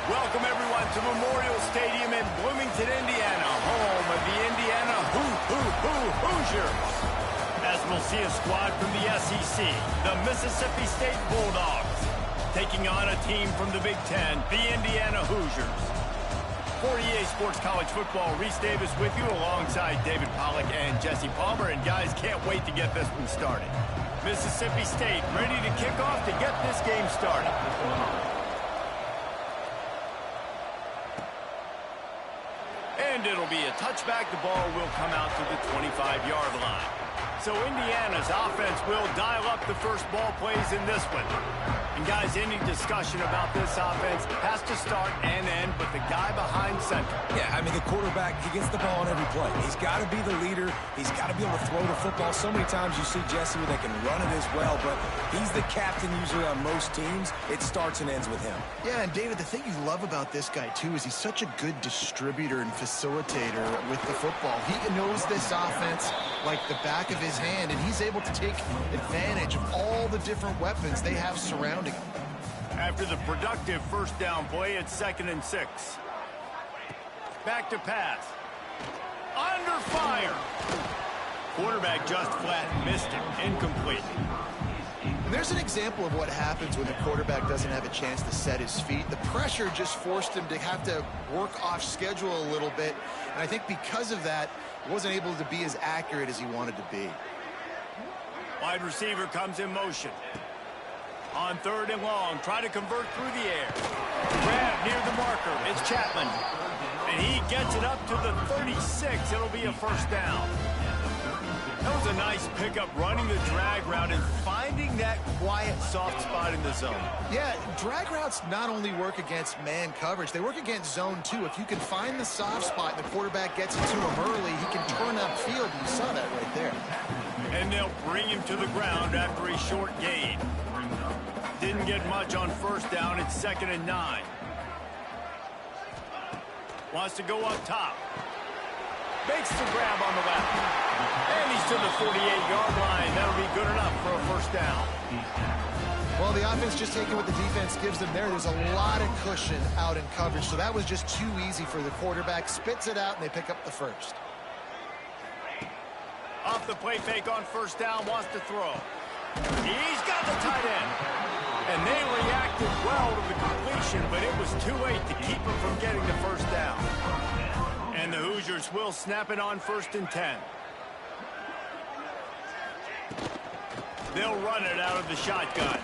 Welcome, everyone, to Memorial Stadium in Bloomington, Indiana, home of the Indiana Hoosiers. As we'll see a squad from the SEC, the Mississippi State Bulldogs, taking on a team from the Big Ten, the Indiana Hoosiers. For EA Sports College Football, Reese Davis with you alongside David Pollack and Jesse Palmer. And guys, can't wait to get this one started. Mississippi State ready to kick off to get this game started. And it'll be a touchback. The ball will come out to the 25-yard line. So Indiana's offense will dial up the first ball plays in this one. And guys, any discussion about this offense has to start and end with the guy behind center. Yeah, I mean, the quarterback, he gets the ball on every play. He's got to be the leader. He's got to be able to throw the football. So many times you see Jesse where they can run it as well, but he's the captain usually on most teams. It starts and ends with him. Yeah, and David, the thing you love about this guy, too, is he's such a good distributor and facilitator with the football. He knows this offense like the back of his hand, and he's able to take advantage of all the different weapons they have surrounding him. After the productive first down play, it's 2nd and 6. Back to pass. Under fire. Quarterback just flat missed it. Incomplete. And there's an example of what happens when the quarterback doesn't have a chance to set his feet. The pressure just forced him to have to work off schedule a little bit. And I think because of that, he wasn't able to be as accurate as he wanted to be. Wide receiver comes in motion. On 3rd and long, try to convert through the air. Grab near the marker. It's Chapman. And he gets it up to the 36. It'll be a first down. That was a nice pickup running the drag route and finding that quiet, soft spot in the zone. Yeah, drag routes not only work against man coverage, they work against zone too. If you can find the soft spot and the quarterback gets it to him early, he can turn upfield. You saw that right there. And they'll bring him to the ground after a short gain. Didn't get much on first down. It's 2nd and 9. Wants to go up top. Makes the grab on the left. And he's to the 48-yard line. That'll be good enough for a first down. Well, the offense just taking what the defense gives them there. There's a lot of cushion out in coverage, so that was just too easy for the quarterback. Spits it out, and they pick up the first. Off the play fake on first down, wants to throw. He's got the tight end. And they reacted well to the completion, but it was too late to keep him from getting the first down. And the Hoosiers will snap it on 1st and 10. They'll run it out of the shotgun.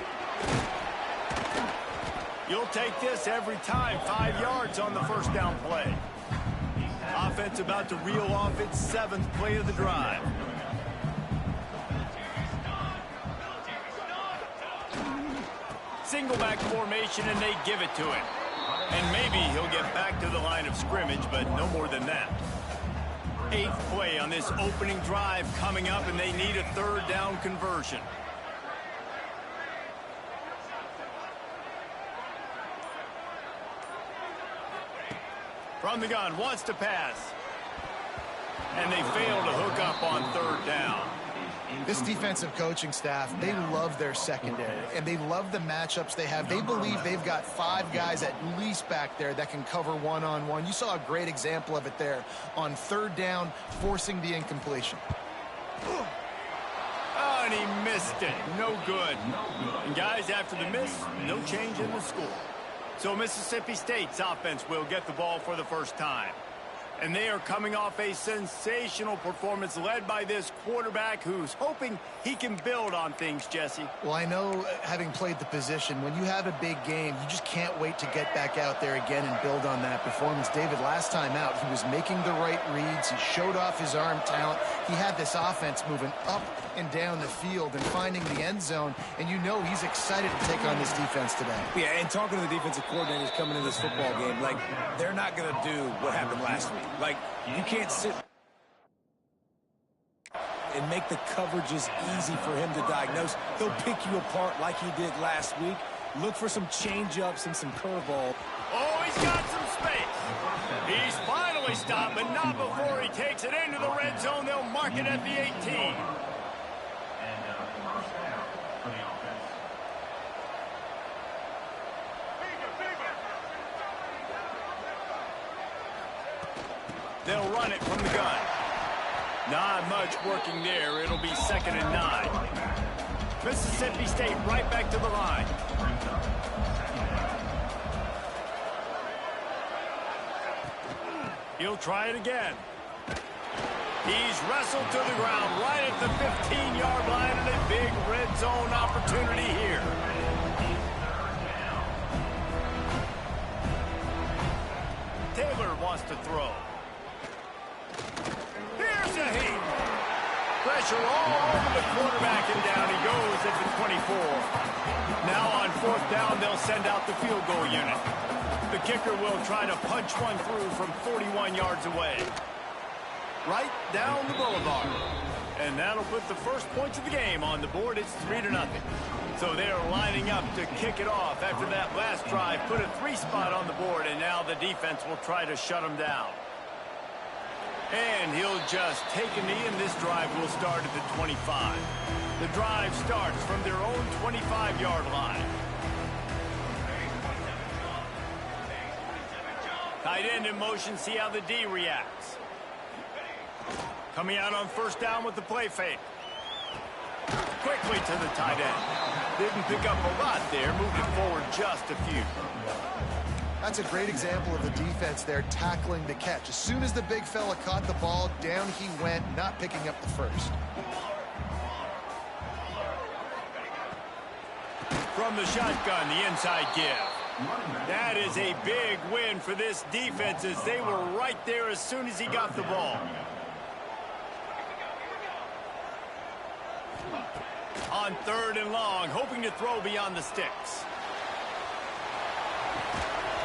You'll take this every time. 5 yards on the first down play. Offense about to reel off its 7th play of the drive. Single back formation, and they give it to him. And maybe he'll get back to the line of scrimmage, but no more than that. 8th play on this opening drive coming up, and they need a 3rd down conversion. From the gun, wants to pass. And they fail to hook up on 3rd down. This defensive coaching staff, they love their secondary, and they love the matchups they have. They believe they've got 5 guys at least back there that can cover one-on-one. You saw a great example of it there on 3rd down, forcing the incompletion. Oh, and he missed it. No good. And guys, after the miss, no change in the score. So Mississippi State's offense will get the ball for the first time. And they are coming off a sensational performance led by this quarterback who's hoping he can build on things, Jesse. Well, I know, having played the position, when you have a big game, you just can't wait to get back out there again and build on that performance. David, last time out, he was making the right reads. He showed off his arm talent. He had this offense moving up and down the field and finding the end zone. And you know he's excited to take on this defense today. Yeah, and talking to the defensive coordinators coming into this football game, like, they're not going to do what happened last week. Like, you can't sit and make the coverages easy for him to diagnose. He'll pick you apart like he did last week. Look for some change-ups and some curveball. Oh, he's got some space. He's finally stopped, but not before he takes it into the red zone. They'll mark it at the 18. run it from the gun. Not much working there. It'll be 2nd and 9. Mississippi State right back to the line. He'll try it again. He's wrestled to the ground right at the 15-yard line, and a big red zone opportunity here. Taylor wants to throw. Here's a heat. Pressure all over the quarterback, and down he goes at the 24. Now on 4th down, they'll send out the field goal unit. The kicker will try to punch one through from 41 yards away. Right down the boulevard. And that'll put the first points of the game on the board. It's 3-0. So they're lining up to kick it off after that last drive. Put a 3 spot on the board, and now the defense will try to shut them down. And he'll just take a knee, and this drive will start at the 25. The drive starts from their own 25-yard line. Tight end in motion, see how the D reacts. Coming out on 1st down with the play fake. Quickly to the tight end. Didn't pick up a lot there, moved it forward just a few. That's a great example of the defense there tackling the catch. As soon as the big fella caught the ball, down he went, not picking up the first. From the shotgun, the inside give. That is a big win for this defense as they were right there as soon as he got the ball. On 3rd and long, hoping to throw beyond the sticks.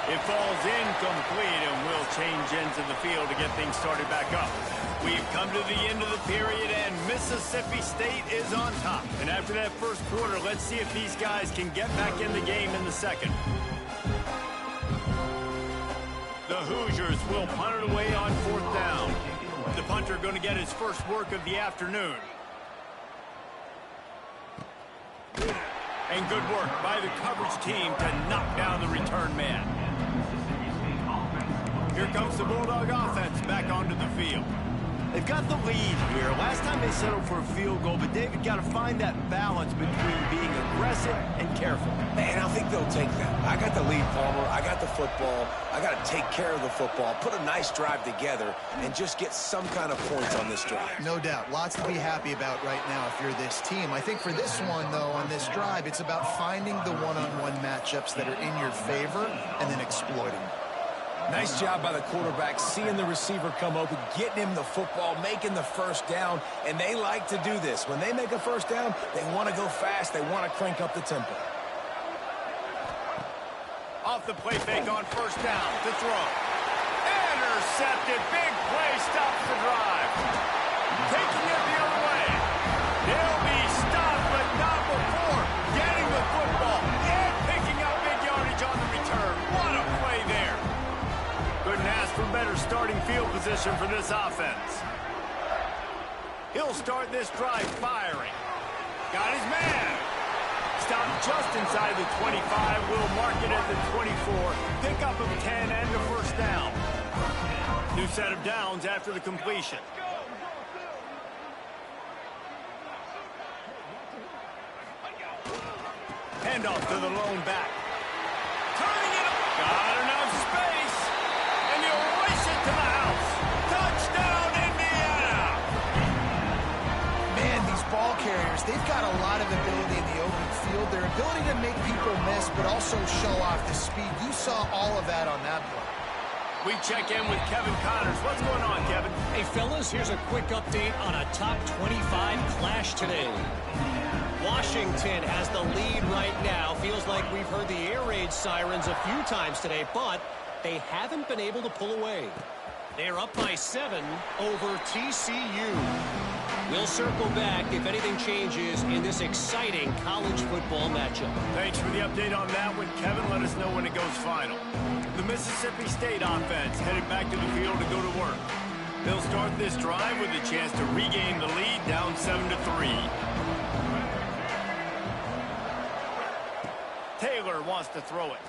It falls incomplete, and we'll change ends of the field to get things started back up. We've come to the end of the period, and Mississippi State is on top. And after that first quarter, let's see if these guys can get back in the game in the second. The Hoosiers will punt it away on 4th down. The punter going to get his first work of the afternoon. And good work by the coverage team to knock down the return man. Here comes the Bulldog offense back onto the field. They've got the lead here. Last time they settled for a field goal, but David got to find that balance between being aggressive and careful. Man, I think they'll take that. I got the lead, Palmer. I got the football. I got to take care of the football, put a nice drive together, and just get some kind of points on this drive. No doubt. Lots to be happy about right now if you're this team. I think for this one, though, on this drive, it's about finding the one-on-one matchups that are in your favor and then exploiting them. Nice job by the quarterback, seeing the receiver come open, getting him the football, making the first down, and they like to do this. When they make a first down, they want to go fast. They want to crank up the tempo. Off the play fake on 1st down to throw. Intercepted. Big play stops the drive. Taking it the other way. They'll be stopped, but not before getting the football and picking up big yardage on the return. What a play there. Couldn't ask for better starting field position for this offense. He'll start this drive firing. Got his man. Stopped just inside the 25. Will mark it at the 24. Pick up of 10 and a 1st down. New set of downs after the completion. Handoff to the lone back. Turning it up. Got enough space. And he'll race it to the house. Touchdown, Indiana. Man, these ball carriers, they've got a lot of ability in the open field. Their ability to make people miss, but also show off the speed. You saw all of that on that play. We check in with Kevin Connors. What's going on, Kevin? Hey, fellas, here's a quick update on a top 25 clash today. Washington has the lead right now. Feels like we've heard the air raid sirens a few times today, but they haven't been able to pull away. They're up by 7 over TCU. We'll circle back if anything changes in this exciting college football matchup. Thanks for the update on that one, Kevin. Let us know when it goes final. The Mississippi State offense headed back to the field to go to work. They'll start this drive with a chance to regain the lead down 7-3. Taylor wants to throw it.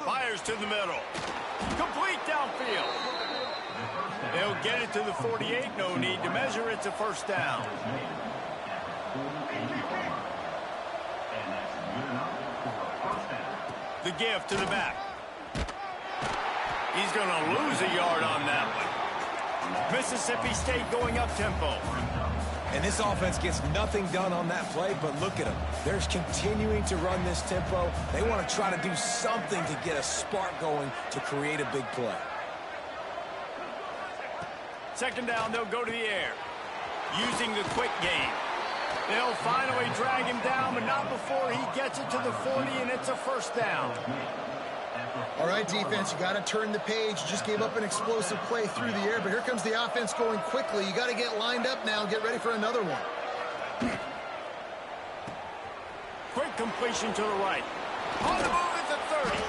Fires to the middle. Complete downfield. They'll get it to the 48. No need to measure. It's a first down. The give to the back. He's going to lose a yard on that one. Mississippi State going up tempo. And this offense gets nothing done on that play, but look at them. They're continuing to run this tempo. They want to try to do something to get a spark going to create a big play. Second down, they'll go to the air. Using the quick game. They'll finally drag him down, but not before he gets it to the 40, and it's a first down. All right, defense, you got to turn the page. You just gave up an explosive play through the air, but here comes the offense going quickly. You got to get lined up now and get ready for another one. Quick completion to the right. On the move at the 30.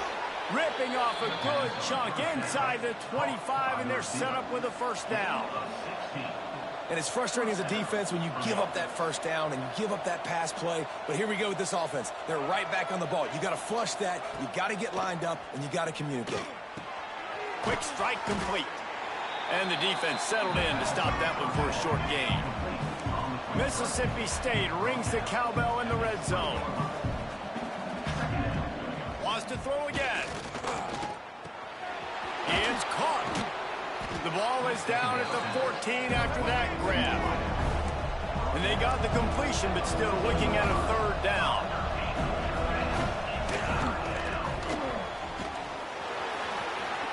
Ripping off a good chunk inside the 25, and they're set up with a first down. And it's frustrating as a defense when you give up that first down and you give up that pass play. But here we go with this offense. They're right back on the ball. You got to flush that. You got to get lined up, and you got to communicate. Quick strike complete. And the defense settled in to stop that one for a short gain. Mississippi State rings the cowbell in the red zone. Wants to throw again. It's caught. The ball is down at the 14 after that grab. And they got the completion, but still looking at a third down.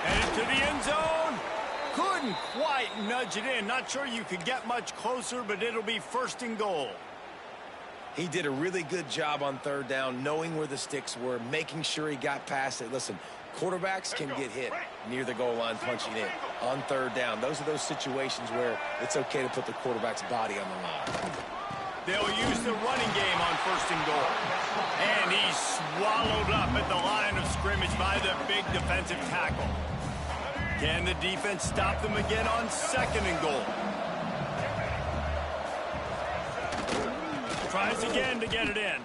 Headed to the end zone. Couldn't quite nudge it in. Not sure you could get much closer, but it'll be first and goal. He did a really good job on third down, knowing where the sticks were, making sure he got past it. Listen, quarterbacks can get hit near the goal line punching in on third down. Those are those situations where it's okay to put the quarterback's body on the line. They'll use the running game on first and goal. And he's swallowed up at the line of scrimmage by the big defensive tackle. Can the defense stop them again on second and goal? Tries again to get it in.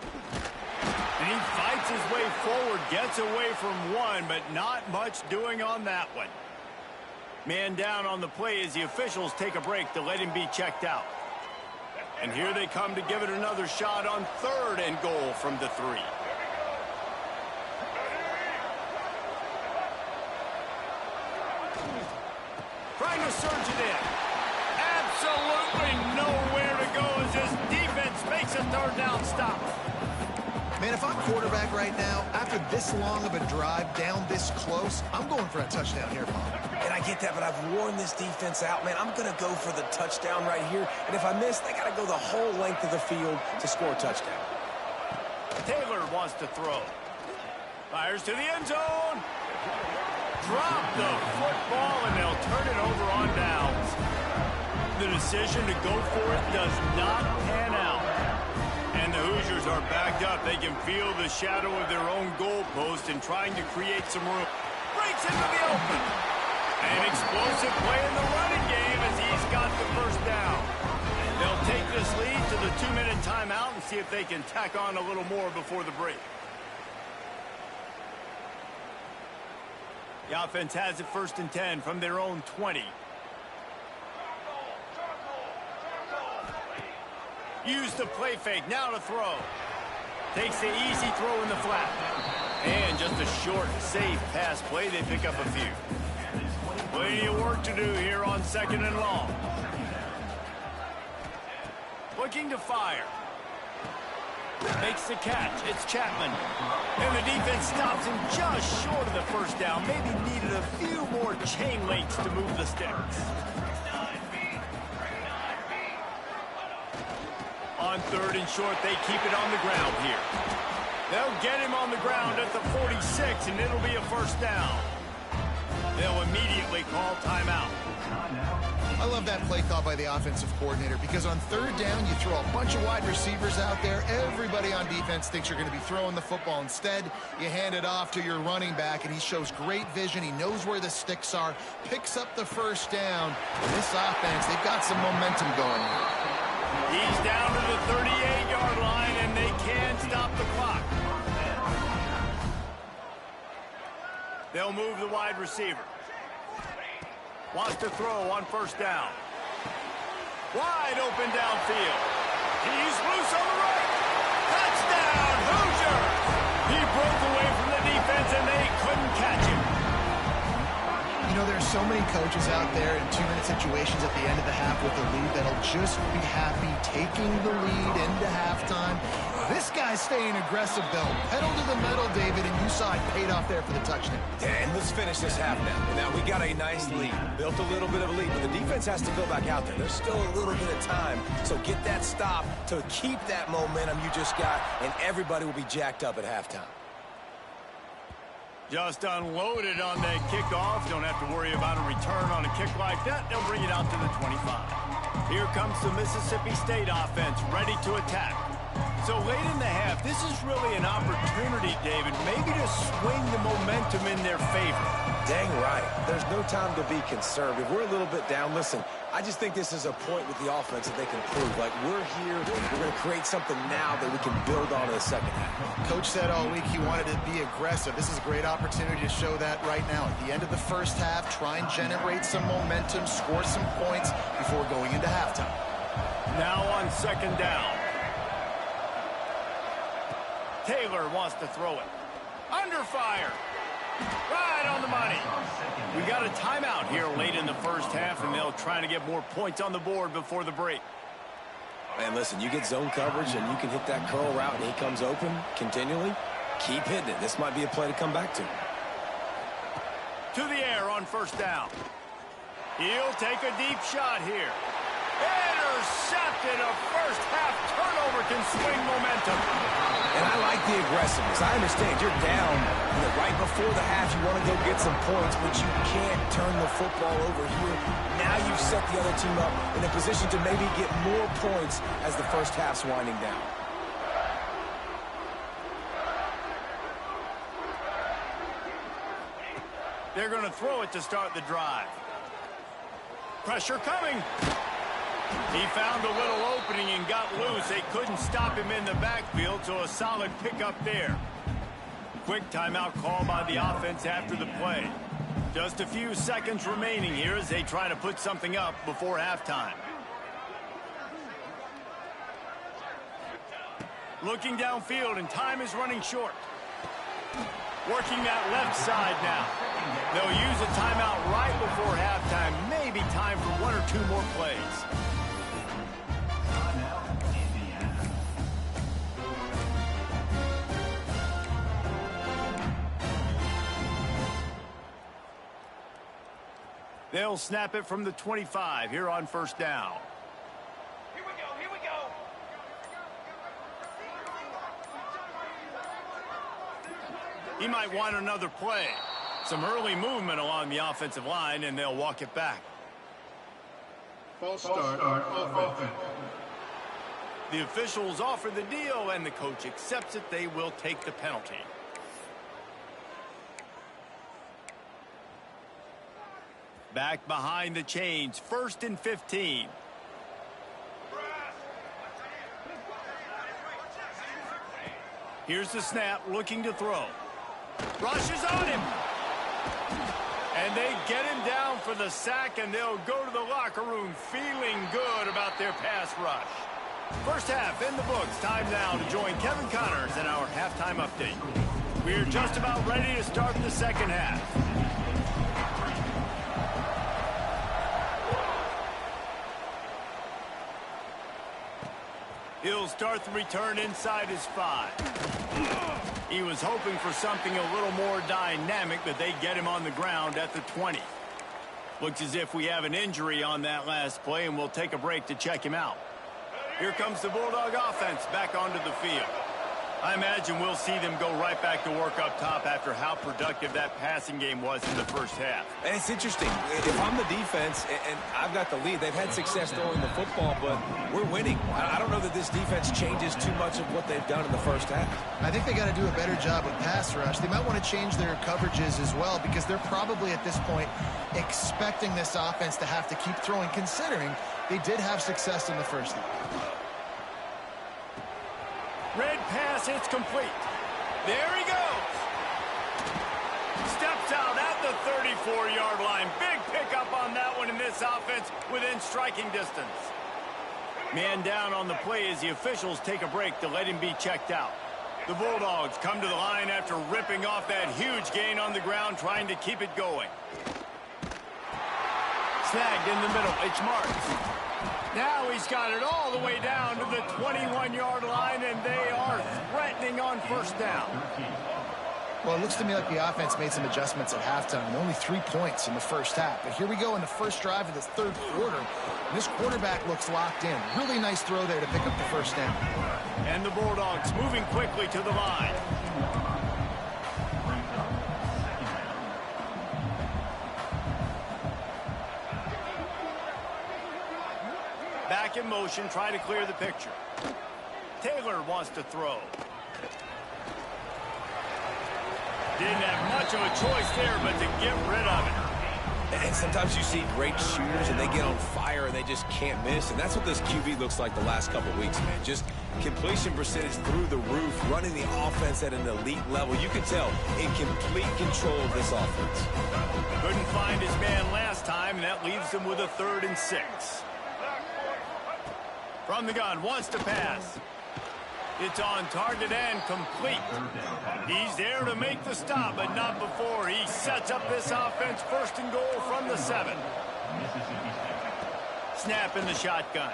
And he fights his way forward, gets away from one, but not much doing on that one. Man down on the play as the officials take a break to let him be checked out. And here they come to give it another shot on third and goal from the 3. Trying to surge it in. Absolutely nowhere to go as this defense makes a third down stop. Man, if I'm quarterback right now, after this long of a drive down this close, I'm going for a touchdown here, Bob. And I get that, but I've worn this defense out, man. I'm going to go for the touchdown right here. And if I miss, they got to go the whole length of the field to score a touchdown. Taylor wants to throw. Fires to the end zone. Drop the football, and they'll turn it over on downs. The decision to go for it does not pan out. And the Hoosiers are backed up. They can feel the shadow of their own goalpost and trying to create some room. Breaks into the open. An explosive play in the running game as he's got the first down. They'll take this lead to the 2-minute timeout and see if they can tack on a little more before the break. The offense has it first and 10 from their own 20. Use the play fake, now to throw. Takes the easy throw in the flat. And just a short, safe pass play, they pick up a few. Plenty of work to do here on second and long. Looking to fire. Makes the catch, it's Chapman. And the defense stops him just short of the first down. Maybe needed a few more chain links to move the sticks. On third and short, they keep it on the ground here. They'll get him on the ground at the 46, and it'll be a first down. They'll immediately call timeout. I love that play call by the offensive coordinator because on third down, you throw a bunch of wide receivers out there. Everybody on defense thinks you're going to be throwing the football. Instead, you hand it off to your running back, and he shows great vision. He knows where the sticks are, picks up the first down. This offense, they've got some momentum going. He's down to the 38-yard line, and they can stop the clock. They'll move the wide receiver. Wants to throw on first down. Wide open downfield. He's loose on the right. Touchdown, Hoosiers! He broke away from the defense, and they couldn't catch him. You know, there's so many coaches out there in two-minute situations at the end of the half with the lead that'll just be happy taking the lead into halftime. This guy's staying aggressive, though. Pedal to the metal, David, and you saw it paid off there for the touchdown. And let's finish this half now. Now, we got a nice lead. Built a little bit of a lead, but the defense has to go back out there. There's still a little bit of time, so get that stop to keep that momentum you just got, and everybody will be jacked up at halftime. Just unloaded on that kickoff. Don't have to worry about a return on a kick like that. They'll bring it out to the 25. Here comes the Mississippi State offense, ready to attack. So late in the half, this is really an opportunity, David, maybe to swing the momentum in their favor. Dang right. There's no time to be conservative. We're a little bit down. Listen, I just think this is a point with the offense that they can prove. Like, we're here, we're going to create something now that we can build on in the second half. Coach said all week he wanted to be aggressive. This is a great opportunity to show that right now. At the end of the first half, try and generate some momentum, score some points before going into halftime. Now on second down. Taylor wants to throw it. Under fire. Right on the money. We got a timeout here late in the first half, and they'll try to get more points on the board before the break. Man, listen, you get zone coverage, and you can hit that curl route, and he comes open continually. Keep hitting it. This might be a play to come back to. To the air on first down. He'll take a deep shot here. Intercepted. A first half turnover can swing momentum. And I like the aggressiveness. I understand you're down right before the half. You want to go get some points, but you can't turn the football over here. Now you've set the other team up in a position to maybe get more points as the first half's winding down. They're going to throw it to start the drive. Pressure coming. He found a little opening and got loose. They couldn't stop him in the backfield, so a solid pickup there. Quick timeout call by the offense after the play. Just a few seconds remaining here as they try to put something up before halftime. Looking downfield, and time is running short. Working that left side now. They'll use a timeout right before halftime. Maybe time for one or two more plays. They'll snap it from the 25 here on first down. Here we go, here we go. He might want another play. Some early movement along the offensive line, and they'll walk it back. False start offense. The officials offer the deal, and the coach accepts it. They will take the penalty. Back behind the chains, 1st and 15. Here's the snap, looking to throw. Rushes on him. And they get him down for the sack, and they'll go to the locker room feeling good about their pass rush. First half in the books. Time now to join Kevin Connors in our halftime update. We're just about ready to start the second half. He'll start the return inside his 5. He was hoping for something a little more dynamic, but they get him on the ground at the 20. Looks as if we have an injury on that last play, and we'll take a break to check him out. Here comes the Bulldog offense back onto the field. I imagine we'll see them go right back to work up top after how productive that passing game was in the first half. And it's interesting. If I'm the defense and I've got the lead, they've had success throwing the football, but we're winning. I don't know that this defense changes too much of what they've done in the first half. I think they got to do a better job with pass rush. They might want to change their coverages as well, because they're probably at this point expecting this offense to have to keep throwing, considering they did have success in the first half. Red pass, it's complete. There he goes. Steps out at the 34-yard line. Big pickup on that one in this offense within striking distance. Man down on the play as the officials take a break to let him be checked out. The Bulldogs come to the line after ripping off that huge gain on the ground, trying to keep it going. Snagged in the middle. It's Marks. Now he's got it all the way down to the 21-yard line, and they are threatening on first down. Well, it looks to me like the offense made some adjustments at halftime. Only 3 points in the first half. But here we go in the first drive of this third quarter. This quarterback looks locked in. Really nice throw there to pick up the first down. And the Bulldogs moving quickly to the line. Back in motion, trying to clear the picture. Taylor wants to throw. Didn't have much of a choice there, but to get rid of it. And sometimes you see great shooters and they get on fire and they just can't miss. And that's what this QB looks like the last couple of weeks, man. Just completion percentage through the roof, running the offense at an elite level. You can tell in complete control of this offense. Couldn't find his man last time, and that leaves him with a 3rd and 6. From the gun, wants to pass. It's on target and complete. He's there to make the stop, but not before he sets up this offense. 1st and goal from the 7. Snap in the shotgun.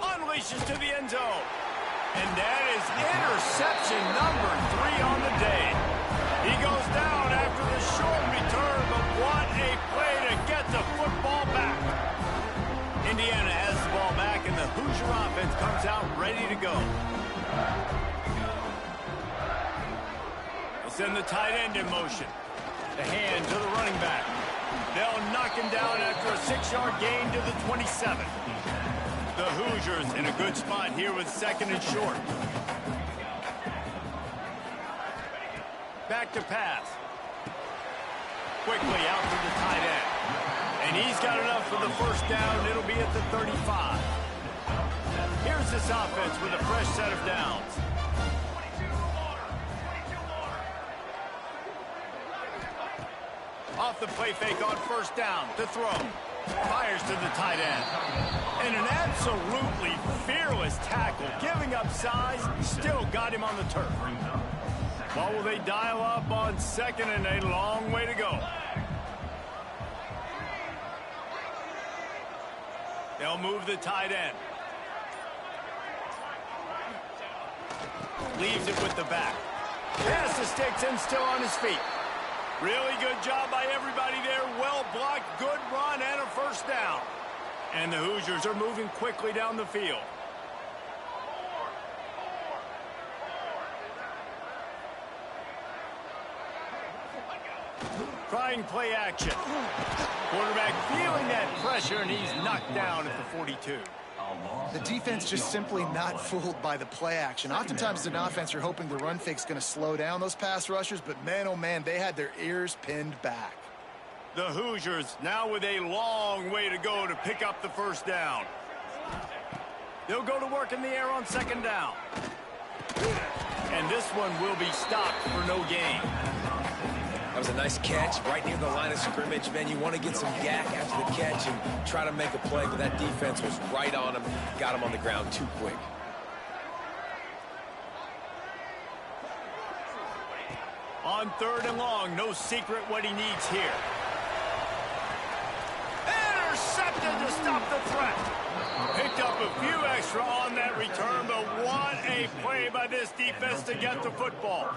Unleashes to the end zone. And that is interception number 3 on the day. He goes down after the short return, but what a play to get the football back. Indiana has the ball back, and the Hoosier offense comes out ready to go. They'll send the tight end in motion. The hand to the running back. They'll knock him down after a 6-yard gain to the 27. The Hoosiers in a good spot here with 2nd and short. Back to pass. Quickly out to the tight end. And he's got enough for the first down. It'll be at the 35. Here's this offense with a fresh set of downs. Off the play fake on first down to throw. Fires to the tight end. And an absolutely fearless tackle. Giving up size, still got him on the turf. What will they dial up on 2nd and a long way to go? They'll move the tight end. Leaves it with the back. Pass the sticks and still on his feet. Really good job by everybody there. Well blocked, good run, and a first down. And the Hoosiers are moving quickly down the field. Trying play action. Quarterback feeling that pressure, and he's knocked down at the 42. The defense just simply not fooled by the play action. Oftentimes as an offense, you're hoping the run fake's going to slow down those pass rushers, but man, oh man, they had their ears pinned back. The Hoosiers now with a long way to go to pick up the first down. They'll go to work in the air on 2nd down. And this one will be stopped for no gain. That was a nice catch right near the line of scrimmage, man. You want to get some yak after the catch and try to make a play, but that defense was right on him, got him on the ground too quick. On 3rd and long, no secret what he needs here. Intercepted to stop the threat. Picked up a few extra on that return, but what a play by this defense to get the football.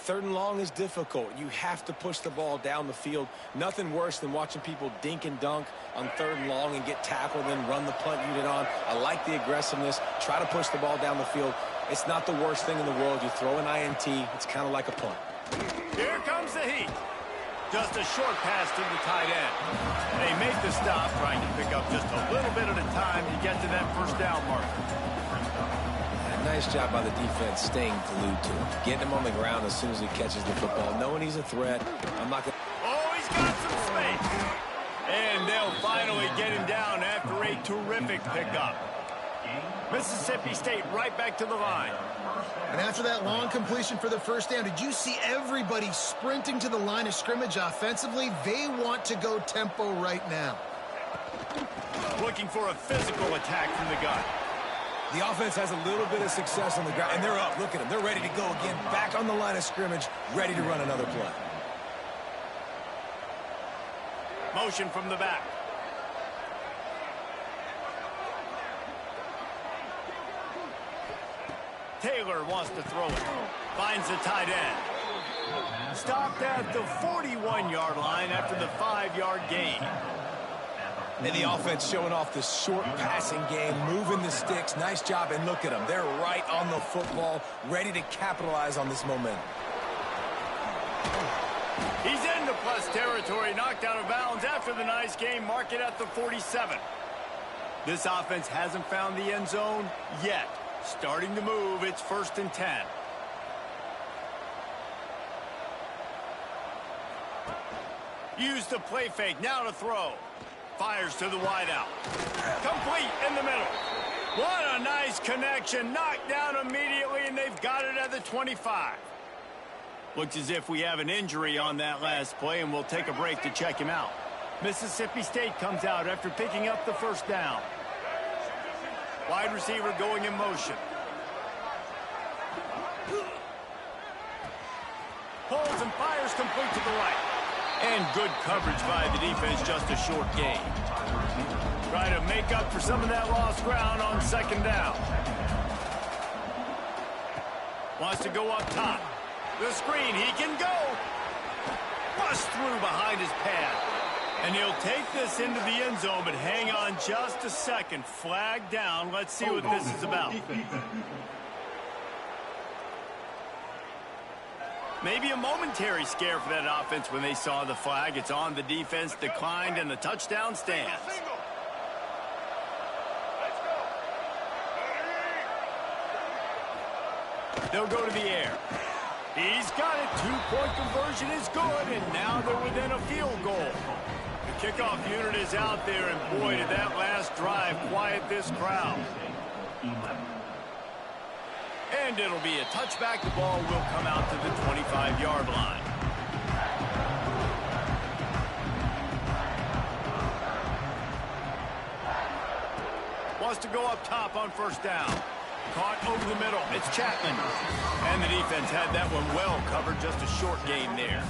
3rd and long is difficult. You have to push the ball down the field. Nothing worse than watching people dink and dunk on 3rd and long and get tackled and run the punt unit on. I like the aggressiveness. Try to push the ball down the field. It's not the worst thing in the world. You throw an INT, it's kind of like a punt. Here comes the heat. Just a short pass to the tight end. They make the stop, trying to pick up just a little bit at a time to get to that first down marker. Nice job by the defense staying glued to him. Getting him on the ground as soon as he catches the football. Knowing he's a threat. I'm not going to... Oh, he's got some space. And they'll finally get him down after a terrific pickup. Mississippi State right back to the line. And after that long completion for the first down, did you see everybody sprinting to the line of scrimmage offensively? They want to go tempo right now. Looking for a physical attack from the gun. The offense has a little bit of success on the ground, and they're up. Look at them. They're ready to go again. Back on the line of scrimmage, ready to run another play. Motion from the back. Taylor wants to throw it. Finds the tight end. Stopped at the 41-yard line after the 5-yard gain. And the offense showing off the short passing game, moving the sticks. Nice job, and look at them. They're right on the football, ready to capitalize on this momentum. He's into plus territory, knocked out of bounds after the nice game. Mark it at the 47. This offense hasn't found the end zone yet. Starting to move, it's 1st and 10. Use the play fake, now to throw. Fires to the wideout. Complete in the middle. What a nice connection. Knocked down immediately, and they've got it at the 25. Looks as if we have an injury on that last play, and we'll take a break to check him out. Mississippi State comes out after picking up the first down. Wide receiver going in motion. Pulls and fires complete to the right. And good coverage by the defense, just a short gain. Try to make up for some of that lost ground on 2nd down. Wants to go up top. The screen, he can go. Bust through behind his pad. And he'll take this into the end zone, but hang on just a second. Flag down. Let's see what this is about. Maybe a momentary scare for that offense when they saw the flag. It's on the defense, declined, and the touchdown stands. They'll go to the air. He's got it. 2-point conversion is good, and now they're within a field goal. The kickoff unit is out there, and boy, did that last drive quiet this crowd. And it'll be a touchback. The ball will come out to the 25-yard line. Wants to go up top on 1st down. Caught over the middle. It's Chapman. And the defense had that one well covered. Just a short gain there.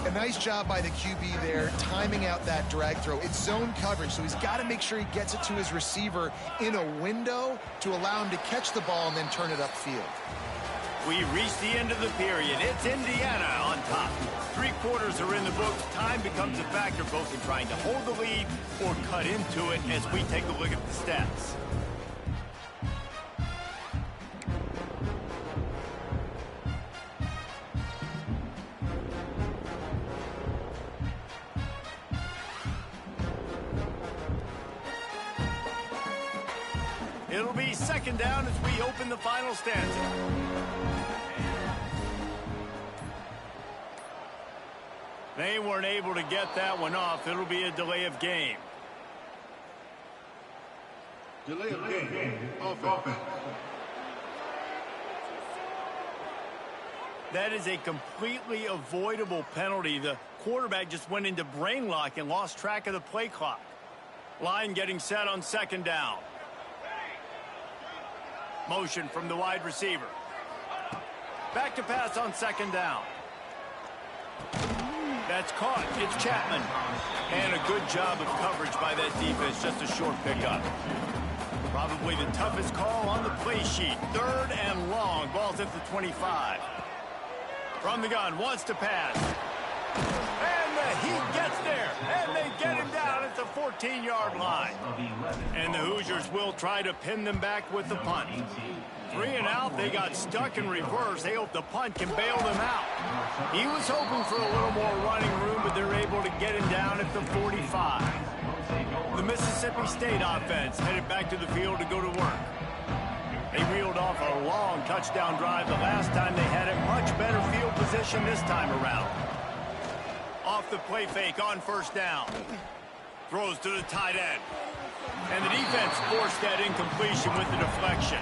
A nice job by the QB there, timing out that drag throw. It's zone coverage, so he's got to make sure he gets it to his receiver in a window to allow him to catch the ball and then turn it upfield. We reach the end of the period. It's Indiana on top. 3 quarters are in the books. Time becomes a factor both in trying to hold the lead or cut into it as we take a look at the stats. It'll be 2nd down as we open the final stanza. They weren't able to get that one off. It'll be a delay of game. Delay of game. Offense. That is a completely avoidable penalty. The quarterback just went into brain lock and lost track of the play clock. Line getting set on 2nd down. Motion from the wide receiver. Back to pass on 2nd down. That's caught. It's Chapman. And a good job of coverage by that defense. Just a short pickup. Probably the toughest call on the play sheet. 3rd and long. Ball's at the 25. From the gun. Wants to pass. And the Heat gets there. And they get him down at the 14-yard line. And the Hoosiers will try to pin them back with the punt. 3 and out. They got stuck in reverse. They hope the punt can bail them out. He was hoping for a little more running room, but they're able to get him down at the 45. The Mississippi State offense headed back to the field to go to work. They reeled off a long touchdown drive the last time they had it. Much better field position this time around. Off the play fake on 1st down. Throws to the tight end. And the defense forced that incompletion with the deflection.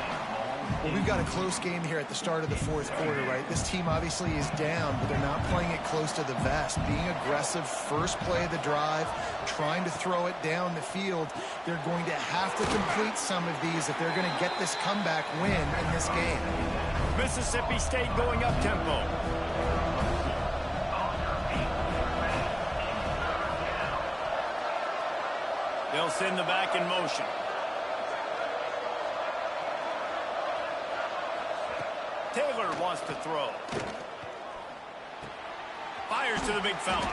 Well, we've got a close game here at the start of the fourth quarter, right? This team obviously is down, but they're not playing it close to the vest. Being aggressive, first play of the drive, trying to throw it down the field. They're going to have to complete some of these if they're going to get this comeback win in this game. Mississippi State going up tempo. They'll send the back in motion. Taylor wants to throw. Fires to the big fella.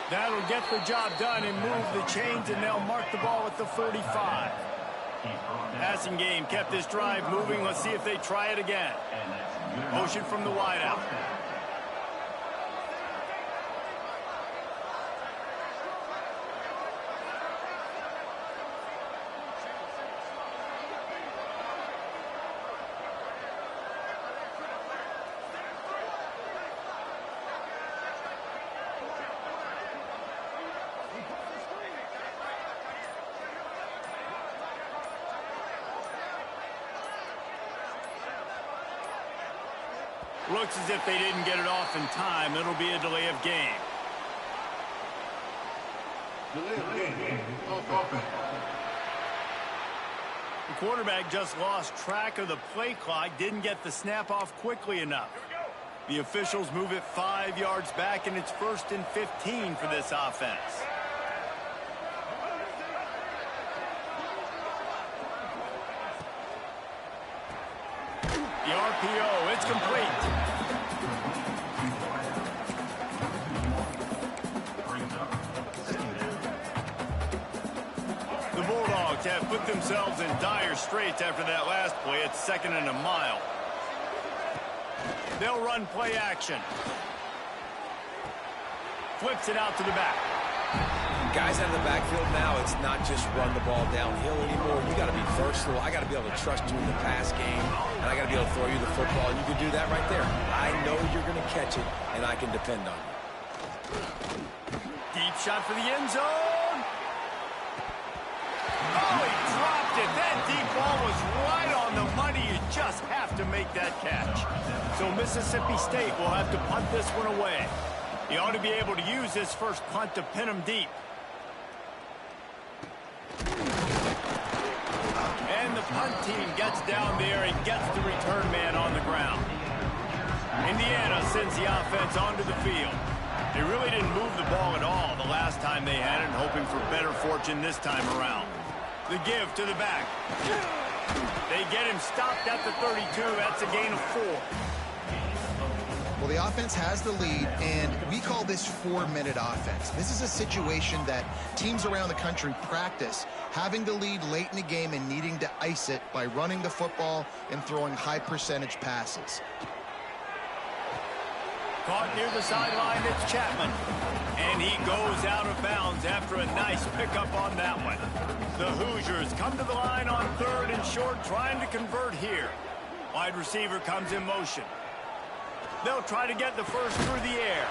That'll get the job done and move the chains, and they'll mark the ball at the 45. Passing game kept this drive moving. Let's see if they try it again. Motion from the wideout. Looks as if they didn't get it off in time. It'll be a delay of game. Delay of game. Offense. The quarterback just lost track of the play clock, didn't get the snap off quickly enough. The officials move it 5 yards back, and it's 1st and 15 for this offense. The RPO, it's complete. The Bulldogs have put themselves in dire straits after that last play. It's 2nd and a mile. They'll run play action. Flips it out to the back. Guys out of the backfield now, it's not just run the ball downhill anymore. You got to be versatile. I got to be able to trust you in the pass game, and I got to be able to throw you the football, and you can do that right there. I know you're going to catch it, and I can depend on you. Deep shot for the end zone. Oh, he dropped it. That deep ball was right on the money. You just have to make that catch. So Mississippi State will have to punt this one away. He ought to be able to use this first punt to pin him deep. And the punt team gets down there and gets the return man on the ground. Indiana sends the offense onto the field. They really didn't move the ball at all the last time they had it, hoping for better fortune this time around. The give to the back. They get him stopped at the 32. That's a gain of 4. Well, the offense has the lead, and we call this 4-minute offense. This is a situation that teams around the country practice, having the lead late in the game and needing to ice it by running the football and throwing high-percentage passes. Caught near the sideline, it's Chapman. And he goes out of bounds after a nice pickup on that one. The Hoosiers come to the line on 3rd and short, trying to convert here. Wide receiver comes in motion. They'll try to get the first through the air.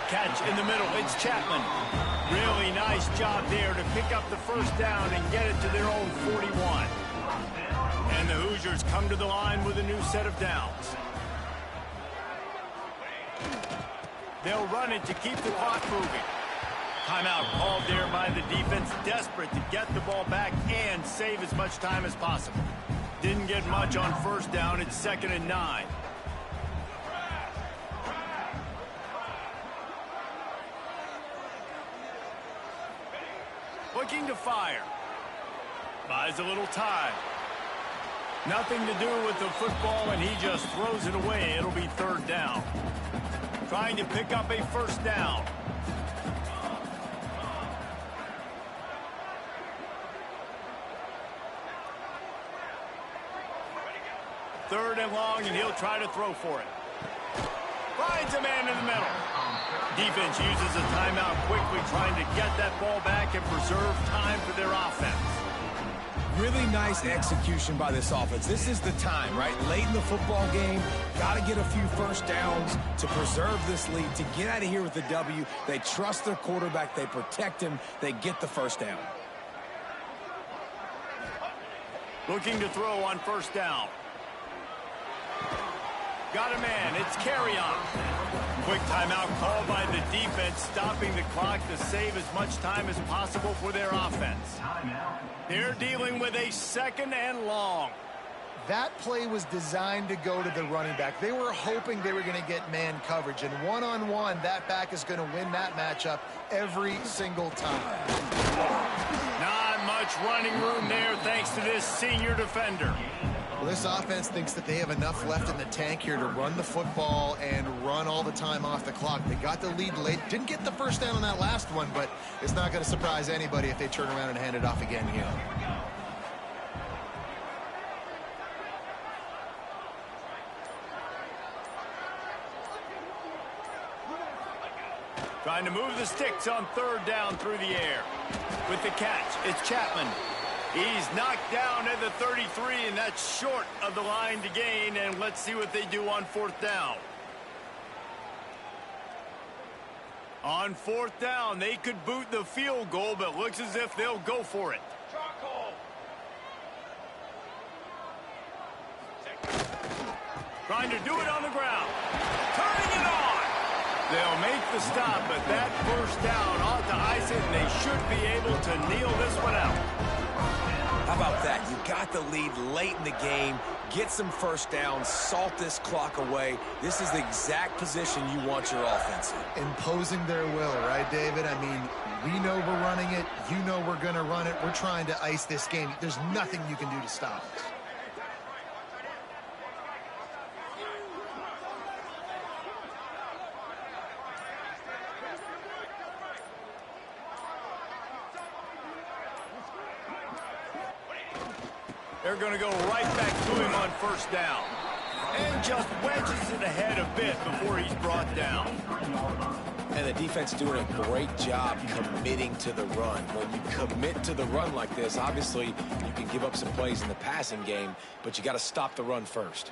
Catch in the middle, it's Chapman. Really nice job there to pick up the first down and get it to their own 41. And the Hoosiers come to the line with a new set of downs. They'll run it to keep the clock moving. Timeout called there by the defense, desperate to get the ball back and save as much time as possible. Didn't get much on first down. It's 2nd and 9. Looking to fire. Buys a little time. Nothing to do with the football, and he just throws it away. It'll be 3rd down. Trying to pick up a first down. Third and long, and he'll try to throw for it. Finds a man in the middle. Defense uses a timeout quickly, trying to get that ball back and preserve time for their offense. Really nice execution by this offense. This is the time, right? Late in the football game, got to get a few first downs to preserve this lead, to get out of here with the W. They trust their quarterback. They protect him. They get the first down. Looking to throw on first down. Got a man. It's carry on. Quick timeout called by the defense, stopping the clock to save as much time as possible for their offense. They're dealing with a 2nd and long. That play was designed to go to the running back. They were hoping they were going to get man coverage, and one-on-one, that back is going to win that matchup every single time. Not much running room there thanks to this senior defender. Well, this offense thinks that they have enough left in the tank here to run the football and run all the time off the clock. They got the lead late. Didn't get the first down on that last one, but it's not going to surprise anybody if they turn around and hand it off again here. Trying to move the sticks on 3rd down through the air. With the catch, it's Chapman. He's knocked down at the 33, and that's short of the line to gain. And let's see what they do on 4th down. On 4th down, they could boot the field goal, but looks as if they'll go for it. Trying to do it on the ground. Turning it on. They'll make the stop, but that first down ought to ice it, and they should be able to kneel this one out. How about that? You got the lead late in the game. Get some first downs. Salt this clock away. This is the exact position you want your offense in. Imposing their will, right, David? I mean, we know we're running it. You know we're going to run it. We're trying to ice this game. There's nothing you can do to stop us. They're going to go right back to him on first down. And just wedges it ahead a bit before he's brought down. And the defense doing a great job committing to the run. When you commit to the run like this, obviously you can give up some plays in the passing game, but you got to stop the run first.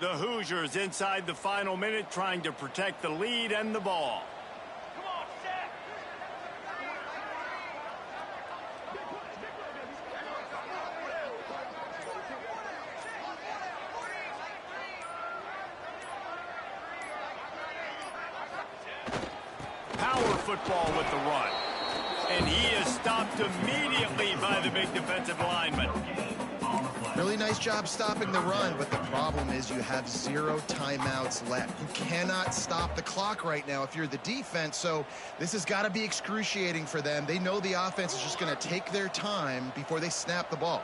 The Hoosiers inside the final minute trying to protect the lead and the ball. Power football with the run. And he is stopped immediately by the big defensive lineman. Really nice job stopping the run, but the problem is you have 0 timeouts left. You cannot stop the clock right now if you're the defense, so this has got to be excruciating for them. They know the offense is just going to take their time before they snap the ball.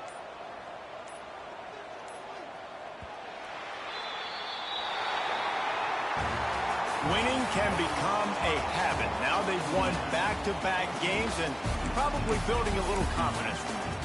Winning can become a habit. Now they've won back-to-back games and probably building a little confidence from it.